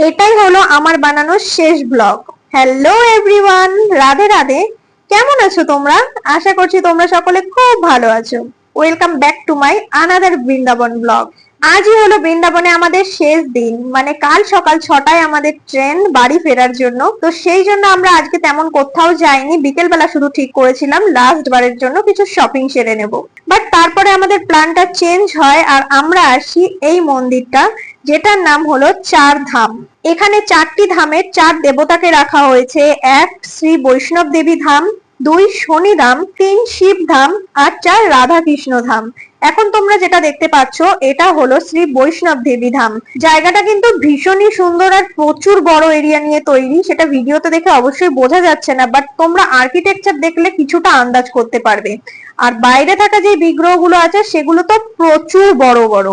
এটাই হলো আমার বানানো শেষ blog. Hello everyone, Radhe Radhe. কেমন আছো তোমরা? আশা করছি তোমরা সকলে খুব ভালো আছো। Welcome back to my another Vrindavan blog. আজই হলো বৃন্দাবনে আমাদের শেষ দিন, মানে কাল সকাল 6টায় আমাদের ট্রেন বাড়ি ফেরার জন্য। তো সেই জন্য আমরা আজকে তেমন কোথাও যাইনি, বিকেল বেলা শুধু ঠিক করেছিলাম লাস্ট বারের জন্য কিছু শপিং সেরে নেব। বাট তারপরে আমাদের প্ল্যানটা চেঞ্জ হয় আর আমরা আসি এই মন্দিরটা, যেটার নাম হলো চার ধাম। এখানে 4টি ধামের 4 দেবতাকে রাখা হয়েছে। 1 শ্রী বৈষ্ণব দেবী ধাম, 2 শনি ধাম, 3 শিব ধাম আর 4 রাধা কৃষ্ণ ধাম। এখন তোমরা যেটা দেখতে পাচ্ছ এটা হলো শ্রী বৈষ্ণব দেবী ধাম। জায়গাটা কিন্তু ভীষণই সুন্দর আর প্রচুর বড় এরিয়া নিয়ে তৈরি। সেটা ভিডিওতে দেখে অবশ্যই বোঝা যাচ্ছে না, বাট তোমরা আর্কিটেকচার দেখলে কিছুটা আন্দাজ করতে পারবে। আর বাইরে থাকা যে বিগ্রহগুলো আছে সেগুলো তো প্রচুর বড় বড়।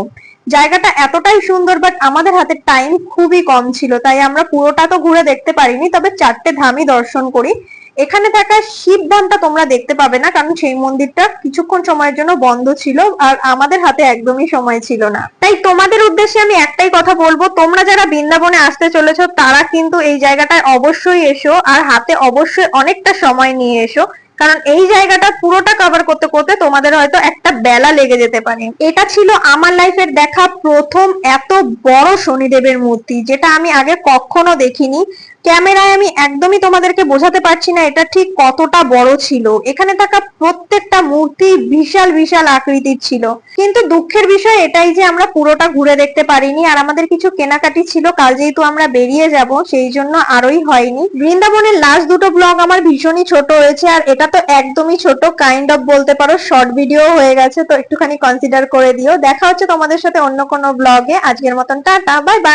জায়গাটা এতটাই সুন্দর, বাট আমাদের হাতে টাইম খুবই কম ছিল, তাই আমরা পুরোটা তো ঘুরে দেখতে পারিনি, তবে 4টে ধামই দর্শন করি। এখানে থাকা শিব ধামটা তোমরা দেখতে পাবে না, কারণ সেই মন্দিরটা কিছুক্ষণ সময়ের জন্য বন্ধ ছিল আর আমাদের হাতে একদমই সময় ছিল না। তাই তোমাদের উদ্দেশ্যে আমি একটাই কথা বলবো, তোমরা যারা বৃন্দাবনে আসতে চলেছো তারা কিন্তু এই জায়গাটায় অবশ্যই এসো, আর হাতে অবশ্যই অনেকটা সময় নিয়ে এসো, কারণ এই জায়গাটা পুরোটা কভার করতে করতে তোমাদের হয়তো একটা বেলা লেগে যেতে পারে। এটা ছিল আমার লাইফের দেখা প্রথম এত বড় শনিদেবের মূর্তি, যেটা আমি আগে কখনো দেখিনি। ক্যামেরায় আমি একদমই তোমাদেরকে বোঝাতে পারছি না এটা ঠিক কতটা বড় ছিল। এখানে থাকা প্রত্যেকটা মূর্তি বিশাল বিশাল আকৃতির ছিল। কিন্তু দুঃখের বিষয় এটাই যে আমরা পুরোটা ঘুরে দেখতে পারিনি, আর আমাদের কিছু কেনাকাটি ছিল, কাল যেহেতু আমরা বেরিয়ে যাব সেই জন্য আরোই হয়নি। বৃন্দাবনের লাস্ট দুটো ব্লগ আমার ভীষণই ছোট হয়েছে, আর এটা তো একদমই ছোট, কাইন্ড অফ বলতে পারো শর্ট ভিডিও হয়ে গেছে, তো একটুখানি কনসিডার করে দিও। দেখা হচ্ছে তোমাদের সাথে অন্য কোনো ব্লগে। আজকের মতন টাটা, বাই বাই।